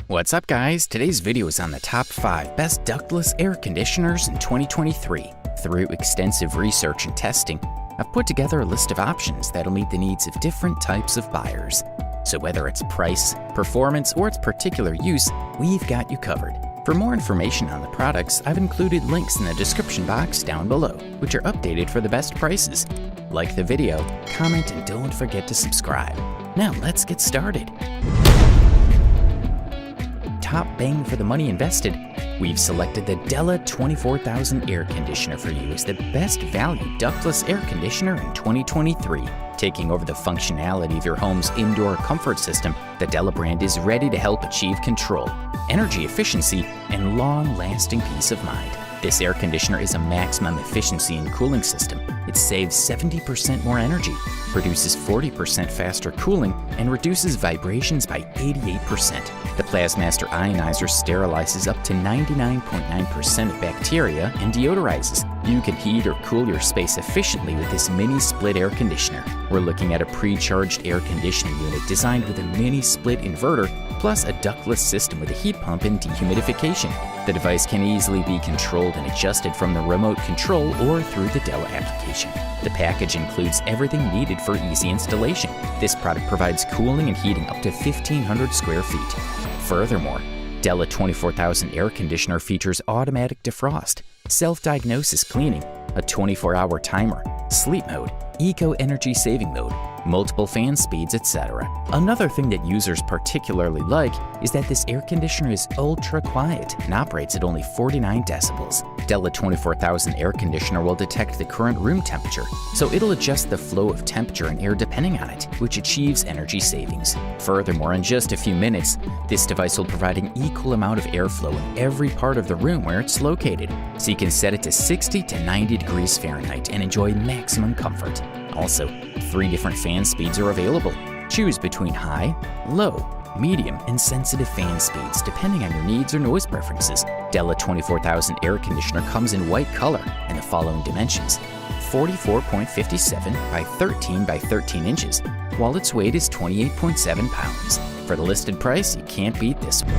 What's up, guys? Today's video is on the top 5 best ductless air conditioners in 2023. Through extensive research and testing, I've put together a list of options that'll meet the needs of different types of buyers. So whether it's price, performance, or its particular use, we've got you covered. For more information on the products, I've included links in the description box down below, which are updated for the best prices. Like the video, comment, and don't forget to subscribe. Now let's get started. Top bang for the money invested, we've selected the DELLA 24,000 air conditioner for you as the best value ductless air conditioner in 2023. Taking over the functionality of your home's indoor comfort system, the DELLA brand is ready to help achieve control, energy efficiency, and long-lasting peace of mind. This air conditioner is a maximum efficiency and cooling system. It saves 70% more energy, produces 40% faster cooling, and reduces vibrations by 88%. The Plasmaster Ionizer sterilizes up to 99.9% of bacteria and deodorizes. You can heat or cool your space efficiently with this mini split air conditioner. We're looking at a pre-charged air conditioning unit designed with a mini split inverter, plus a ductless system with a heat pump and dehumidification. The device can easily be controlled and adjusted from the remote control or through the DELLA application. The package includes everything needed for easy installation. This product provides cooling and heating up to 1,500 square feet. Furthermore, DELLA 24,000 air conditioner features automatic defrost, self-diagnosis cleaning, a 24-hour timer, sleep mode, eco-energy saving mode, multiple fan speeds, etc. Another thing that users particularly like is that this air conditioner is ultra quiet and operates at only 49 decibels. DELLA 24,000 air conditioner will detect the current room temperature, so it'll adjust the flow of temperature and air depending on it, which achieves energy savings. Furthermore, in just a few minutes, this device will provide an equal amount of airflow in every part of the room where it's located, so you can set it to 60 to 90 degrees Fahrenheit and enjoy maximum comfort. Also, 3 different fan speeds are available. Choose between high, low, medium, and sensitive fan speeds depending on your needs or noise preferences. DELLA 24,000 air conditioner comes in white color and the following dimensions: 44.57 by 13 by 13 inches, while its weight is 28.7 pounds. For the listed price, you can't beat this one.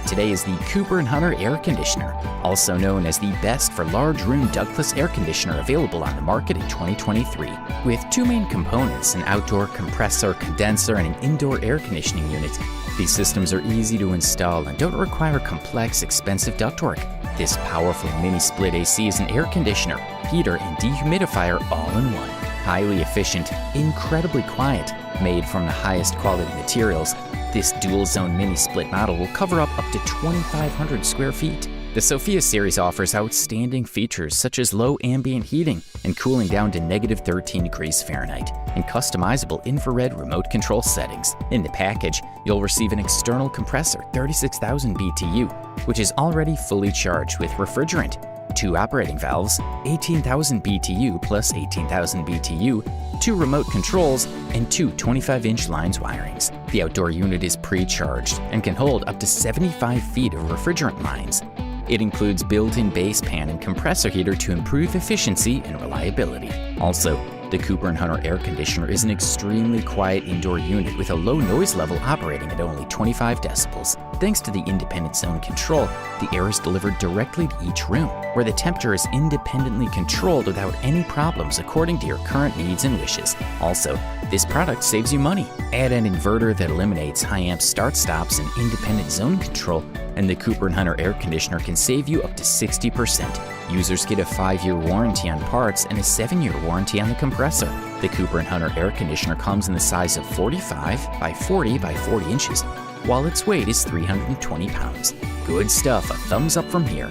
Today is the Cooper & Hunter air conditioner, also known as the best for large room ductless air conditioner available on the market in 2023. With 2 main components, an outdoor compressor, condenser, and an indoor air conditioning unit, these systems are easy to install and don't require complex, expensive ductwork. This powerful mini split AC is an air conditioner, heater, and dehumidifier all in one. Highly efficient, incredibly quiet, made from the highest quality materials, this dual-zone mini-split model will cover up to 2,500 square feet. The Sophia series offers outstanding features such as low ambient heating and cooling down to -13 degrees Fahrenheit, and customizable infrared remote control settings. In the package, you'll receive an external compressor, 36,000 BTU, which is already fully charged with refrigerant, 2 operating valves, 18,000 BTU plus 18,000 BTU, 2 remote controls, and 2 25-inch lines wirings. The outdoor unit is pre-charged and can hold up to 75 feet of refrigerant lines. It includes built-in base pan and compressor heater to improve efficiency and reliability. Also, the Cooper & Hunter air conditioner is an extremely quiet indoor unit with a low noise level operating at only 25 decibels. Thanks to the independent zone control, the air is delivered directly to each room, where the temperature is independently controlled without any problems according to your current needs and wishes. Also, this product saves you money. Add an inverter that eliminates high-amp start-stops and independent zone control, and the Cooper & Hunter air conditioner can save you up to 60%. Users get a 5-year warranty on parts and a 7-year warranty on the compressor. The Cooper & Hunter air conditioner comes in the size of 45 by 40 by 40 inches, while its weight is 320 pounds. Good stuff, a thumbs up from here.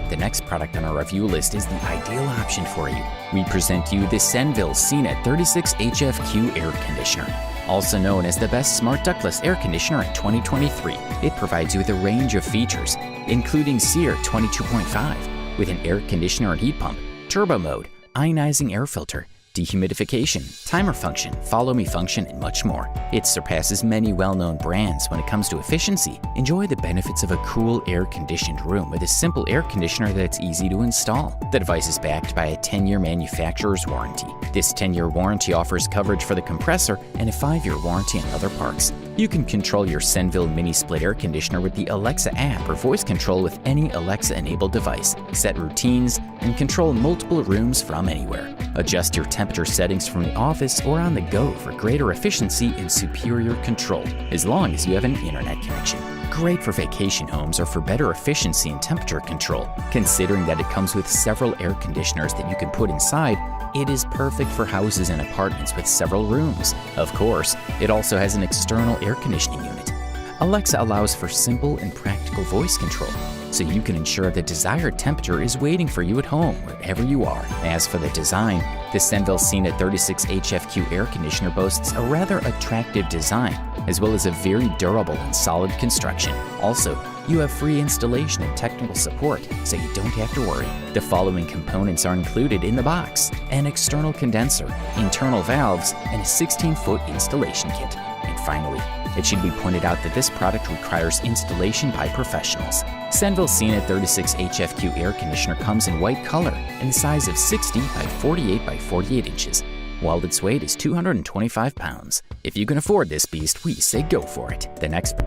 The next product on our review list is the ideal option for you. We present you the Senville CNET 36 HFQ air conditioner. Also known as the best smart ductless air conditioner in 2023, it provides you with a range of features, including SEER 22.5, with an air conditioner and heat pump, turbo mode, ionizing air filter, dehumidification, timer function, follow me function, and much more. It surpasses many well-known brands when it comes to efficiency. Enjoy the benefits of a cool, air-conditioned room with a simple air conditioner that's easy to install. The device is backed by a 10-year manufacturer's warranty. This 10-year warranty offers coverage for the compressor and a 5-year warranty on other parts. You can control your Senville mini split air conditioner with the Alexa app or voice control with any Alexa-enabled device, set routines, and control multiple rooms from anywhere. Adjust your temperature settings from the office or on the go for greater efficiency and superior control, as long as you have an internet connection. Great for vacation homes or for better efficiency and temperature control. Considering that it comes with several air conditioners that you can put inside, it is perfect for houses and apartments with several rooms. Of course, it also has an external air conditioning unit. Alexa allows for simple and practical voice control, so you can ensure the desired temperature is waiting for you at home, wherever you are. As for the design, the Senville Scenic 36 HFQ air conditioner boasts a rather attractive design, as well as a very durable and solid construction. Also, you have free installation and technical support, so you don't have to worry. The following components are included in the box: an external condenser, internal valves, and a 16-foot installation kit. And finally, it should be pointed out that this product requires installation by professionals. Senville Scenic 36 HFQ air conditioner comes in white color in the size of 60 by 48 by 48 inches, while its weight is 225 pounds. If you can afford this beast, we say go for it. The next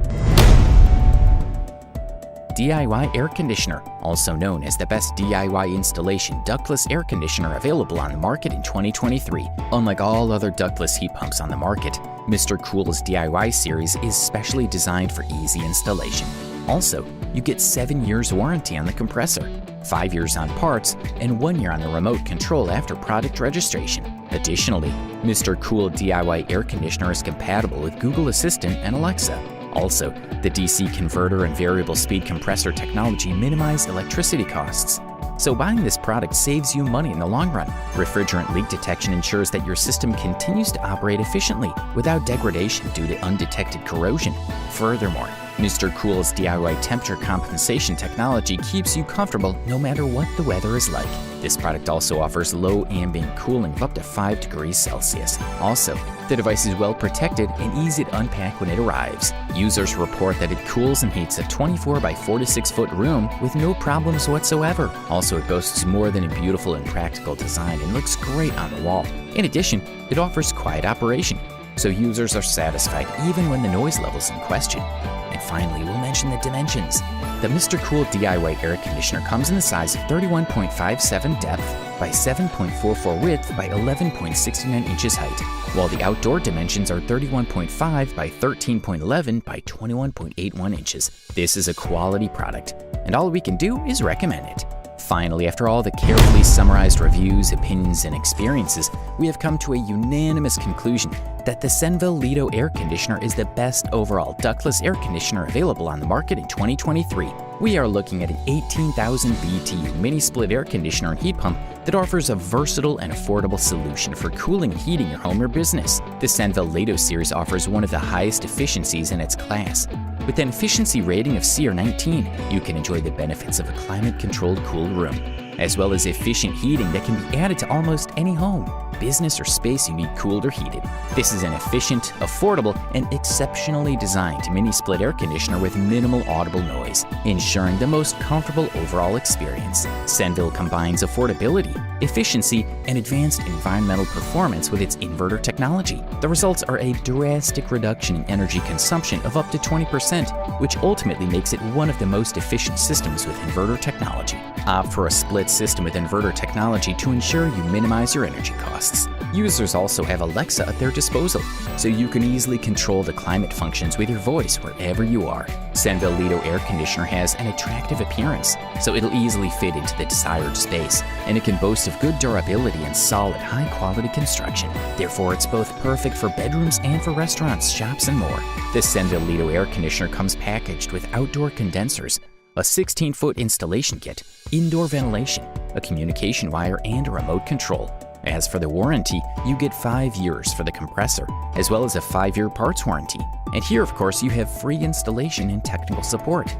DIY air conditioner, also known as the best DIY installation ductless air conditioner available on the market in 2023. Unlike all other ductless heat pumps on the market, MrCool's DIY series is specially designed for easy installation. Also, you get 7 years warranty on the compressor, 5 years on parts, and 1 year on the remote control after product registration. Additionally, MrCool DIY air conditioner is compatible with Google Assistant and Alexa. Also, the DC converter and variable speed compressor technology minimize electricity costs, so buying this product saves you money in the long run. Refrigerant leak detection ensures that your system continues to operate efficiently without degradation due to undetected corrosion. Furthermore, MrCool's DIY temperature compensation technology keeps you comfortable no matter what the weather is like. This product also offers low ambient cooling of up to 5 degrees Celsius. Also, the device is well protected and easy to unpack when it arrives. Users report that it cools and heats a 24 by 46 foot room with no problems whatsoever. Also, it boasts more than a beautiful and practical design and looks great on the wall. In addition, it offers quiet operation, so users are satisfied even when the noise level is in question. And finally, we'll mention the dimensions. The MrCool DIY air conditioner comes in the size of 31.57 depth by 7.44 width by 11.69 inches height, while the outdoor dimensions are 31.5 by 13.11 by 21.81 inches. This is a quality product, and all we can do is recommend it. Finally, after all the carefully summarized reviews, opinions, and experiences, we have come to a unanimous conclusion that the Senville LETO air conditioner is the best overall ductless air conditioner available on the market in 2023. We are looking at an 18,000 BTU mini split air conditioner and heat pump that offers a versatile and affordable solution for cooling and heating your home or business. The Senville LETO series offers one of the highest efficiencies in its class. With an efficiency rating of C or 19, you can enjoy the benefits of a climate-controlled cool room, as well as efficient heating that can be added to almost any home, business, or space you need cooled or heated. This is an efficient, affordable, and exceptionally designed mini split air conditioner with minimal audible noise, ensuring the most comfortable overall experience. Senville combines affordability, efficiency, and advanced environmental performance with its inverter technology. The results are a drastic reduction in energy consumption of up to 20%, which ultimately makes it one of the most efficient systems with inverter technology. Opt for a split system with inverter technology to ensure you minimize your energy costs. Users also have Alexa at their disposal, so you can easily control the climate functions with your voice wherever you are. Senville LETO air conditioner has an attractive appearance, so it'll easily fit into the desired space, and it can boast of good durability and solid, high-quality construction. Therefore, it's both perfect for bedrooms and for restaurants, shops, and more. The Senville LETO air conditioner comes packaged with outdoor condensers, a 16-foot installation kit, indoor ventilation, a communication wire, and a remote control. As for the warranty, you get 5 years for the compressor, as well as a 5-year parts warranty. And here, of course, you have free installation and technical support.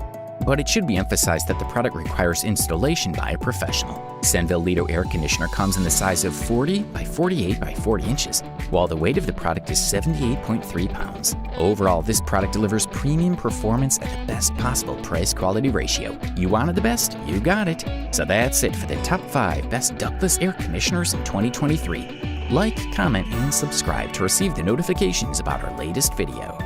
But it should be emphasized that the product requires installation by a professional. Senville LETO air conditioner comes in the size of 40 by 48 by 40 inches, while the weight of the product is 78.3 pounds. Overall, this product delivers premium performance at the best possible price-quality ratio. You wanted the best, you got it. So that's it for the top 5 best ductless air conditioners in 2023. Like, comment, and subscribe to receive the notifications about our latest video.